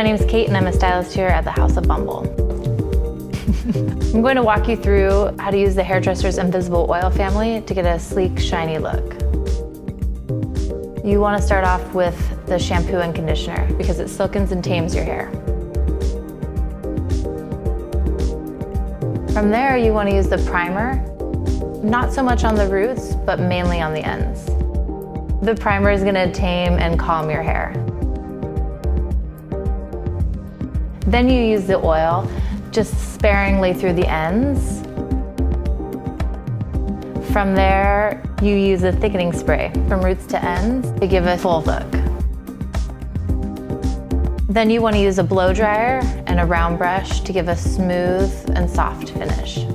my name is Kate and I'm a stylist here at the House of Bumble. I'm going to walk you through how to use the Hairdresser's Invisible Oil family to get a sleek, shiny look. You want to start off with the shampoo and conditioner because it silkens and tames your hair. From there, you want to use the primer, not so much on the roots, but mainly on the ends. The primer is going to tame and calm your hair. Then you use the oil, just sparingly through the ends. From there, you use a thickening spray from roots to ends to give a full look. Then you want to use a blow dryer and a round brush to give a smooth and soft finish.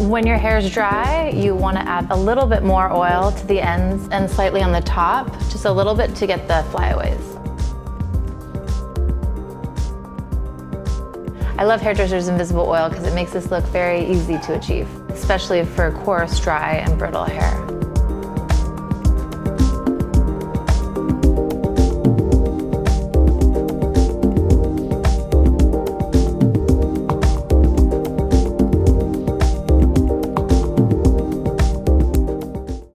When your hair is dry, you want to add a little bit more oil to the ends and slightly on the top, just a little bit to get the flyaways. I love Hairdresser's Invisible Oil because it makes this look very easy to achieve, especially for coarse, dry, and brittle hair.